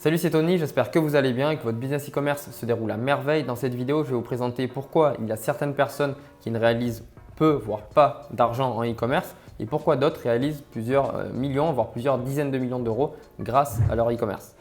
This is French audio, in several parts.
Salut, c'est Tony, j'espère que vous allez bien et que votre business e-commerce se déroule à merveille. Dans cette vidéo, je vais vous présenter pourquoi il y a certaines personnes qui ne réalisent peu, voire pas d'argent en e-commerce et pourquoi d'autres réalisent plusieurs millions, voire plusieurs dizaines de millions d'euros grâce à leur e-commerce.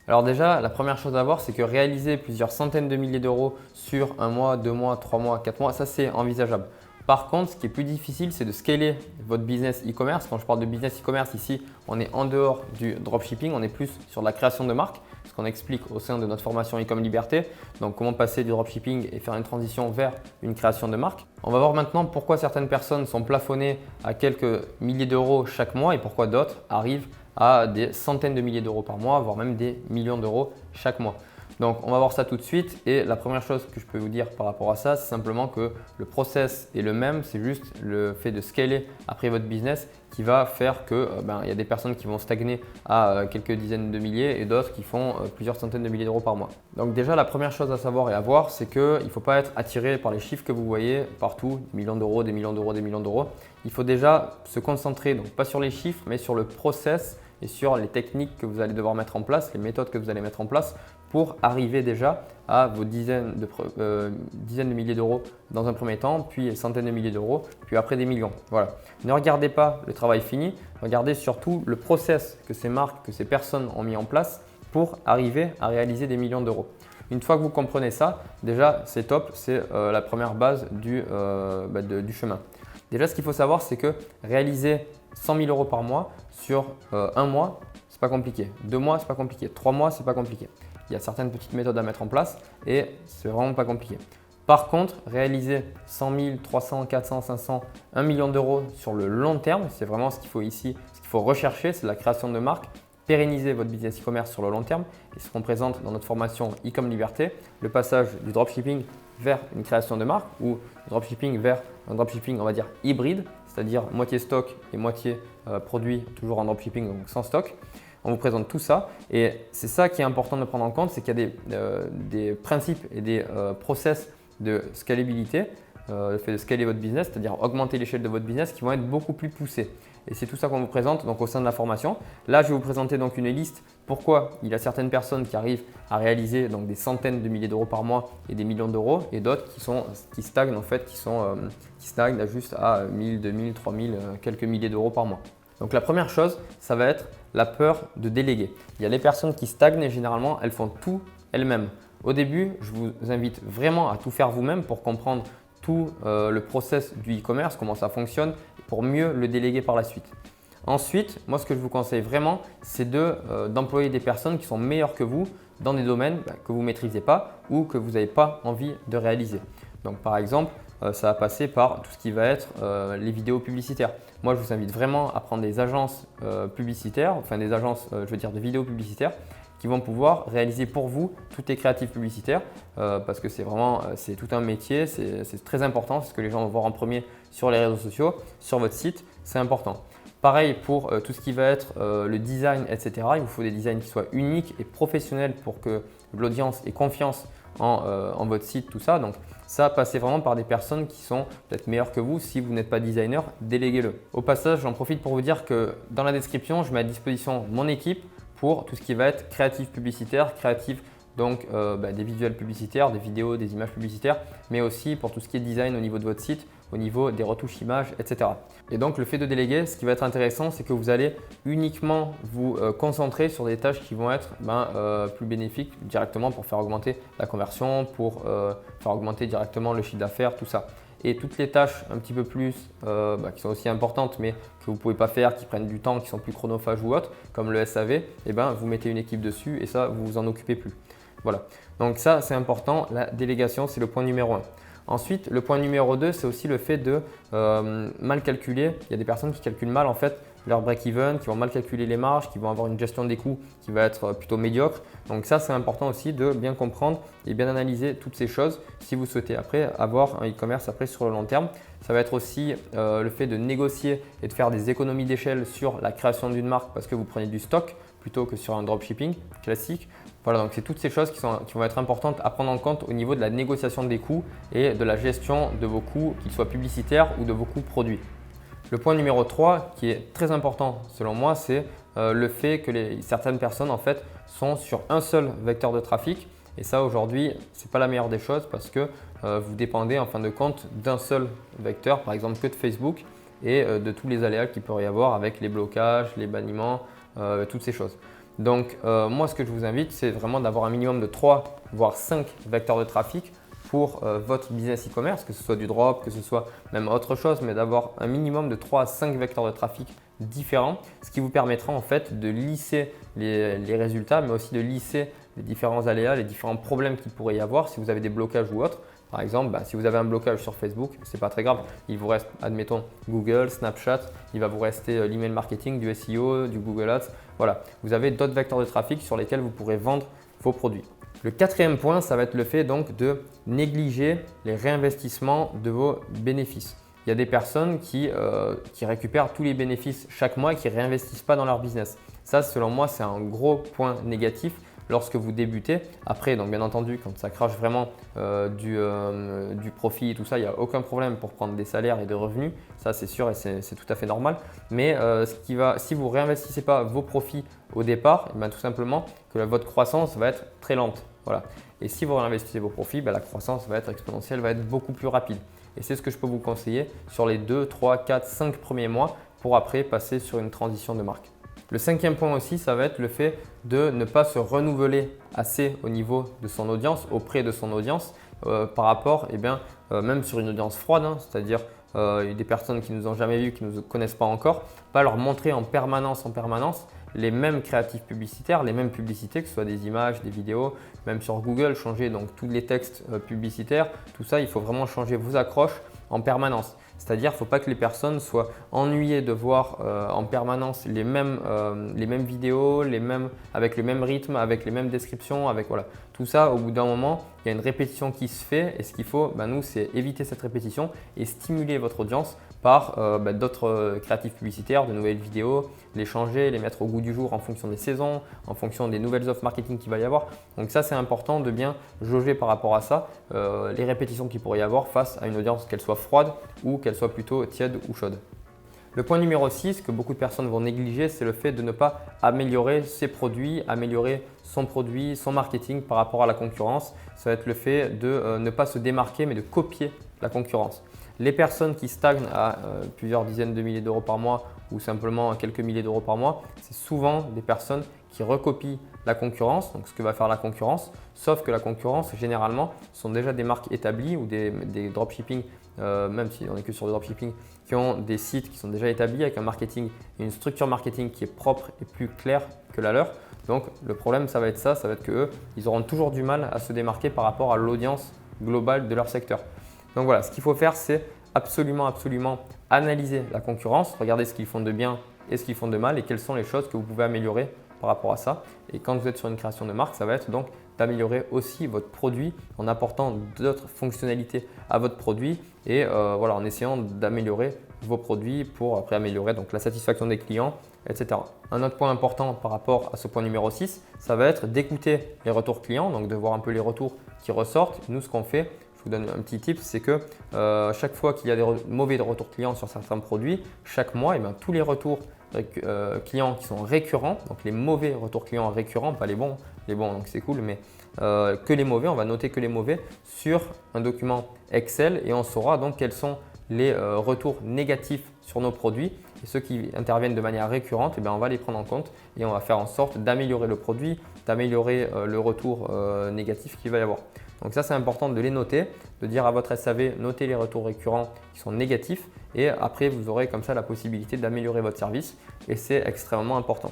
Alors déjà, la première chose à voir, c'est que réaliser plusieurs centaines de milliers d'euros sur un mois, 2 mois, 3 mois, 4 mois, ça c'est envisageable. Par contre, ce qui est plus difficile, c'est de scaler votre business e-commerce. Quand je parle de business e-commerce ici, on est en dehors du dropshipping, on est plus sur la création de marque, ce qu'on explique au sein de notre formation e-com liberté. Donc comment passer du dropshipping et faire une transition vers une création de marque. On va voir maintenant pourquoi certaines personnes sont plafonnées à quelques milliers d'euros chaque mois et pourquoi d'autres arrivent à des centaines de milliers d'euros par mois, voire même des millions d'euros chaque mois. Donc on va voir ça tout de suite et la première chose que je peux vous dire par rapport à ça, c'est simplement que le process est le même, c'est juste le fait de scaler après votre business qui va faire que il y a des personnes qui vont stagner à quelques dizaines de milliers et d'autres qui font plusieurs centaines de milliers d'euros par mois. Donc déjà la première chose à savoir et à voir, c'est qu'il ne faut pas être attiré par les chiffres que vous voyez partout, des millions d'euros, des millions d'euros, des millions d'euros. Il faut déjà se concentrer, donc pas sur les chiffres, mais sur le process et sur les techniques que vous allez devoir mettre en place, les méthodes que vous allez mettre en place pour arriver déjà à vos dizaines de milliers d'euros dans un premier temps, puis centaines de milliers d'euros, puis après des millions. Voilà. Ne regardez pas le travail fini, regardez surtout le process que ces marques, que ces personnes ont mis en place pour arriver à réaliser des millions d'euros. Une fois que vous comprenez ça, déjà c'est top, c'est la première base du chemin. Déjà, ce qu'il faut savoir, c'est que réaliser 100 000 euros par mois sur un mois, ce n'est pas compliqué. 2 mois, ce n'est pas compliqué. 3 mois, ce n'est pas compliqué. Il y a certaines petites méthodes à mettre en place et ce n'est vraiment pas compliqué. Par contre, réaliser 100 000, 300, 400, 500, 1 million d'euros sur le long terme, c'est vraiment ce qu'il faut ici, ce qu'il faut rechercher, c'est la création de marque. Pérenniser votre business e-commerce sur le long terme et ce qu'on présente dans notre formation e-com liberté, le passage du dropshipping vers une création de marque ou dropshipping vers un dropshipping on va dire hybride, c'est-à-dire moitié stock et moitié produit toujours en dropshipping donc sans stock. On vous présente tout ça et c'est ça qui est important de prendre en compte, c'est qu'il y a des principes et des process de scalabilité, le fait de scaler votre business, c'est-à-dire augmenter l'échelle de votre business qui vont être beaucoup plus poussés. Et c'est tout ça qu'on vous présente donc au sein de la formation. Là, je vais vous présenter donc une liste pourquoi il y a certaines personnes qui arrivent à réaliser donc des centaines de milliers d'euros par mois et des millions d'euros et d'autres qui stagnent en fait, qui stagnent juste à 1000, 2000, 3000, quelques milliers d'euros par mois. Donc la première chose, ça va être la peur de déléguer. Il y a les personnes qui stagnent et généralement elles font tout elles-mêmes. Au début, je vous invite vraiment à tout faire vous-même pour comprendre tout le process du e-commerce, comment ça fonctionne, pour mieux le déléguer par la suite. Ensuite, moi ce que je vous conseille vraiment, c'est d'employer des personnes qui sont meilleures que vous dans des domaines que vous ne maîtrisez pas ou que vous n'avez pas envie de réaliser. Donc par exemple, ça va passer par tout ce qui va être les vidéos publicitaires. Moi, je vous invite vraiment à prendre des agences publicitaires, enfin des agences, de vidéos publicitaires qui vont pouvoir réaliser pour vous toutes les créatives publicitaires parce que c'est tout un métier, c'est très important, c'est ce que les gens vont voir en premier sur les réseaux sociaux, sur votre site, c'est important. Pareil pour tout ce qui va être le design, etc. Il vous faut des designs qui soient uniques et professionnels pour que l'audience ait confiance en votre site, tout ça. Donc ça, passez vraiment par des personnes qui sont peut-être meilleures que vous. Si vous n'êtes pas designer, déléguez-le. Au passage, j'en profite pour vous dire que dans la description, je mets à disposition mon équipe pour tout ce qui va être créatif publicitaire, créatif donc des visuels publicitaires, des vidéos, des images publicitaires, mais aussi pour tout ce qui est design au niveau de votre site, au niveau des retouches images, etc. Et donc le fait de déléguer, ce qui va être intéressant, c'est que vous allez uniquement vous concentrer sur des tâches qui vont être plus bénéfiques directement pour faire augmenter la conversion, pour faire augmenter directement le chiffre d'affaires, tout ça. Et toutes les tâches un petit peu plus qui sont aussi importantes mais que vous ne pouvez pas faire, qui prennent du temps, qui sont plus chronophages ou autres, comme le SAV, vous mettez une équipe dessus et ça, vous vous en occupez plus. Voilà, donc ça c'est important, la délégation c'est le point numéro 1. Ensuite, le point numéro 2, c'est aussi le fait de mal calculé. Il y a des personnes qui calculent mal en fait leur break-even, qui vont mal calculer les marges, qui vont avoir une gestion des coûts qui va être plutôt médiocre. Donc ça, c'est important aussi de bien comprendre et bien analyser toutes ces choses si vous souhaitez après avoir un e-commerce après sur le long terme. Ça va être aussi le fait de négocier et de faire des économies d'échelle sur la création d'une marque parce que vous prenez du stock plutôt que sur un dropshipping classique. Voilà, donc c'est toutes ces choses qui vont être importantes à prendre en compte au niveau de la négociation des coûts et de la gestion de vos coûts, qu'ils soient publicitaires ou de vos coûts produits. Le point numéro 3 qui est très important selon moi, c'est le fait que certaines personnes en fait sont sur un seul vecteur de trafic. Et ça aujourd'hui, ce n'est pas la meilleure des choses parce que vous dépendez en fin de compte d'un seul vecteur, par exemple que de Facebook et de tous les aléas qu'il pourrait y avoir avec les blocages, les bannissements, toutes ces choses. Donc moi ce que je vous invite, c'est vraiment d'avoir un minimum de 3 voire 5 vecteurs de trafic pour votre business e-commerce, que ce soit du drop, que ce soit même autre chose, mais d'avoir un minimum de 3 à 5 vecteurs de trafic différents, ce qui vous permettra en fait de lisser les résultats, mais aussi de lisser les différents aléas, les différents problèmes qu'il pourrait y avoir si vous avez des blocages ou autres. Par exemple, si vous avez un blocage sur Facebook, ce n'est pas très grave. Il vous reste, admettons, Google, Snapchat, il va vous rester l'email marketing, du SEO, du Google Ads. Voilà, vous avez d'autres vecteurs de trafic sur lesquels vous pourrez vendre vos produits. Le quatrième point, ça va être le fait donc de négliger les réinvestissements de vos bénéfices. Il y a des personnes qui récupèrent tous les bénéfices chaque mois et qui ne réinvestissent pas dans leur business. Ça, selon moi, c'est un gros point négatif lorsque vous débutez. Après, donc bien entendu, quand ça crache vraiment du profit et tout ça, il n'y a aucun problème pour prendre des salaires et des revenus. Ça, c'est sûr et c'est tout à fait normal. Mais si vous ne réinvestissez pas vos profits au départ, eh bien, tout simplement que votre croissance va être très lente. Voilà. Et si vous réinvestissez vos profits, la croissance va être exponentielle, va être beaucoup plus rapide. Et c'est ce que je peux vous conseiller sur les 2, 3, 4, 5 premiers mois pour après passer sur une transition de marque. Le cinquième point aussi, ça va être le fait de ne pas se renouveler assez au niveau de son audience, auprès de son audience, par rapport, même sur une audience froide, c'est-à-dire des personnes qui ne nous ont jamais vus, qui ne nous connaissent pas encore, pas leur montrer en permanence les mêmes créatifs publicitaires, les mêmes publicités, que ce soit des images, des vidéos, même sur Google, changer donc tous les textes publicitaires, tout ça, il faut vraiment changer vos accroches en permanence. C'est-à-dire qu'il ne faut pas que les personnes soient ennuyées de voir en permanence les mêmes vidéos, avec le même rythme, avec les mêmes descriptions, voilà. Tout ça, au bout d'un moment, il y a une répétition qui se fait et ce qu'il faut, nous, c'est éviter cette répétition et stimuler votre audience par d'autres créatifs publicitaires, de nouvelles vidéos, les changer, les mettre au goût du jour en fonction des saisons, en fonction des nouvelles offres marketing qu'il va y avoir. Donc ça, c'est important de bien jauger par rapport à ça, les répétitions qu'il pourrait y avoir face à une audience, qu'elle soit froide ou qu'elle soit plutôt tiède ou chaude. Le point numéro 6 que beaucoup de personnes vont négliger, c'est le fait de ne pas améliorer ses produits, améliorer son produit, son marketing par rapport à la concurrence. Ça va être le fait de ne pas se démarquer mais de copier la concurrence. Les personnes qui stagnent à plusieurs dizaines de milliers d'euros par mois ou simplement quelques milliers d'euros par mois, c'est souvent des personnes qui recopient la concurrence, donc ce que va faire la concurrence, sauf que la concurrence, généralement, sont déjà des marques établies ou des dropshipping, même si on n'est que sur le dropshipping, qui ont des sites qui sont déjà établis avec un marketing et une structure marketing qui est propre et plus claire que la leur. Donc le problème, ça va être qu'eux, ils auront toujours du mal à se démarquer par rapport à l'audience globale de leur secteur. Donc voilà, ce qu'il faut faire, c'est absolument analyser la concurrence, regarder ce qu'ils font de bien et ce qu'ils font de mal et quelles sont les choses que vous pouvez améliorer par rapport à ça. Et quand vous êtes sur une création de marque, ça va être donc d'améliorer aussi votre produit en apportant d'autres fonctionnalités à votre produit et en essayant d'améliorer vos produits pour après améliorer donc la satisfaction des clients, etc. Un autre point important par rapport à ce point numéro 6, ça va être d'écouter les retours clients, donc de voir un peu les retours qui ressortent. Nous, ce qu'on fait, je vous donne un petit tip, c'est que chaque fois qu'il y a des mauvais retours clients sur certains produits, chaque mois, tous les retours clients qui sont récurrents, donc les mauvais retours clients récurrents, pas les bons donc c'est cool, mais que les mauvais, on va noter que les mauvais sur un document Excel et on saura donc quels sont les retours négatifs sur nos produits et ceux qui interviennent de manière récurrente, on va les prendre en compte et on va faire en sorte d'améliorer le produit, d'améliorer le retour négatif qu'il va y avoir. Donc ça, c'est important de les noter, de dire à votre SAV, notez les retours récurrents qui sont négatifs et après, vous aurez comme ça la possibilité d'améliorer votre service et c'est extrêmement important.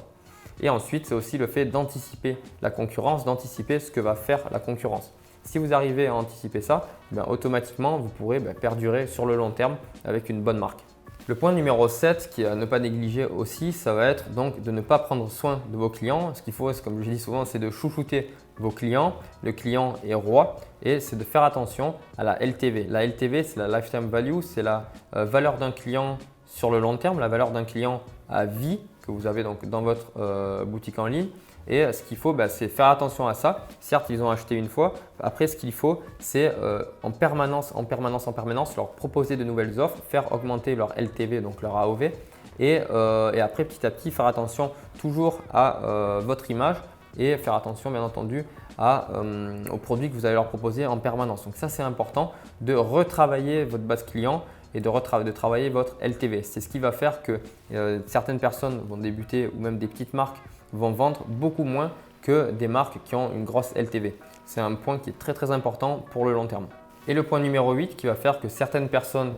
Et ensuite, c'est aussi le fait d'anticiper la concurrence, d'anticiper ce que va faire la concurrence. Si vous arrivez à anticiper ça, automatiquement, vous pourrez perdurer sur le long terme avec une bonne marque. Le point numéro 7 qui est à ne pas négliger aussi, ça va être donc de ne pas prendre soin de vos clients. Ce qu'il faut, comme je dis souvent, c'est de chouchouter vos clients. Le client est roi et c'est de faire attention à la LTV. La LTV, c'est la Lifetime Value, c'est la valeur d'un client sur le long terme, la valeur d'un client à vie que vous avez donc dans votre boutique en ligne. Et ce qu'il faut, c'est faire attention à ça. Certes, ils ont acheté une fois. Après, ce qu'il faut, c'est en permanence leur proposer de nouvelles offres, faire augmenter leur LTV, donc leur AOV. Et après, petit à petit, faire attention toujours à votre image et faire attention, bien entendu, aux produits que vous allez leur proposer en permanence. Donc ça, c'est important de retravailler votre base client et de travailler votre LTV. C'est ce qui va faire que certaines personnes vont débuter ou même des petites marques vont vendre beaucoup moins que des marques qui ont une grosse LTV. C'est un point qui est très important pour le long terme. Et le point numéro 8 qui va faire que certaines personnes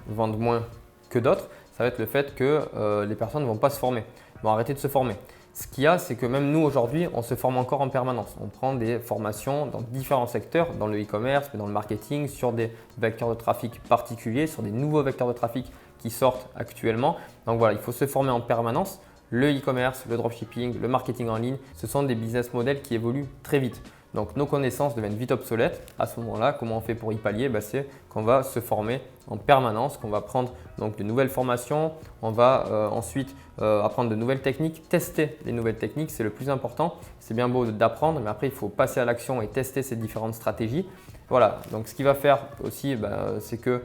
vendent moins que d'autres, ça va être le fait que les personnes ne vont pas se former, vont arrêter de se former. Ce qu'il y a, c'est que même nous aujourd'hui, on se forme encore en permanence. On prend des formations dans différents secteurs, dans le e-commerce, dans le marketing, sur des vecteurs de trafic particuliers, sur des nouveaux vecteurs de trafic qui sortent actuellement. Donc voilà, il faut se former en permanence. Le e-commerce, le dropshipping, le marketing en ligne, ce sont des business models qui évoluent très vite. Donc nos connaissances deviennent vite obsolètes. À ce moment-là, comment on fait pour y pallier? C'est qu'on va se former en permanence, qu'on va prendre donc de nouvelles formations, on va ensuite apprendre de nouvelles techniques, tester les nouvelles techniques, c'est le plus important. C'est bien beau d'apprendre, mais après il faut passer à l'action et tester ces différentes stratégies. Voilà, donc ce qui va faire aussi, c'est que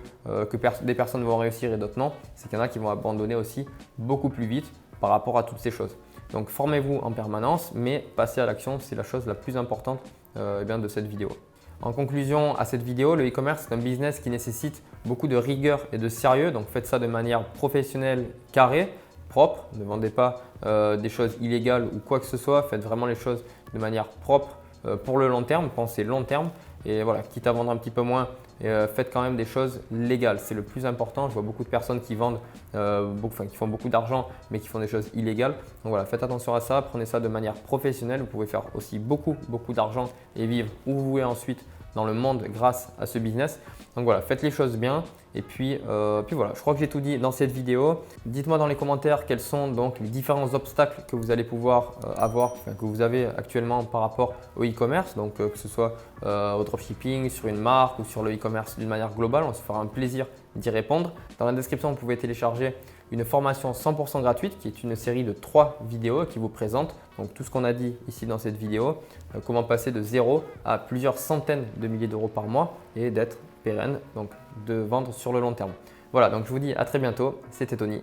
des personnes vont réussir et d'autres non. C'est qu'il y en a qui vont abandonner aussi beaucoup plus vite par rapport à toutes ces choses. Donc formez-vous en permanence, mais passez à l'action, c'est la chose la plus importante de cette vidéo. En conclusion à cette vidéo, le e-commerce c'est un business qui nécessite beaucoup de rigueur et de sérieux. Donc faites ça de manière professionnelle, carrée, propre. Ne vendez pas des choses illégales ou quoi que ce soit. Faites vraiment les choses de manière propre pour le long terme. Pensez long terme. Et voilà, quitte à vendre un petit peu moins, faites quand même des choses légales. C'est le plus important. Je vois beaucoup de personnes qui vendent, qui font beaucoup d'argent, mais qui font des choses illégales. Donc voilà, faites attention à ça. Prenez ça de manière professionnelle. Vous pouvez faire aussi beaucoup d'argent et vivre où vous voulez ensuite dans le monde grâce à ce business. Donc voilà, faites les choses bien. Et puis voilà, je crois que j'ai tout dit dans cette vidéo. Dites-moi dans les commentaires quels sont donc les différents obstacles que vous allez pouvoir que vous avez actuellement par rapport au e-commerce. Donc que ce soit au dropshipping, sur une marque ou sur le e-commerce d'une manière globale. On se fera un plaisir d'y répondre. Dans la description, vous pouvez télécharger une formation 100% gratuite qui est une série de 3 vidéos qui vous présente donc tout ce qu'on a dit ici dans cette vidéo, comment passer de 0 à plusieurs centaines de milliers d'euros par mois et d'être pérenne, donc de vendre sur le long terme. Voilà, donc je vous dis à très bientôt, c'était Tony.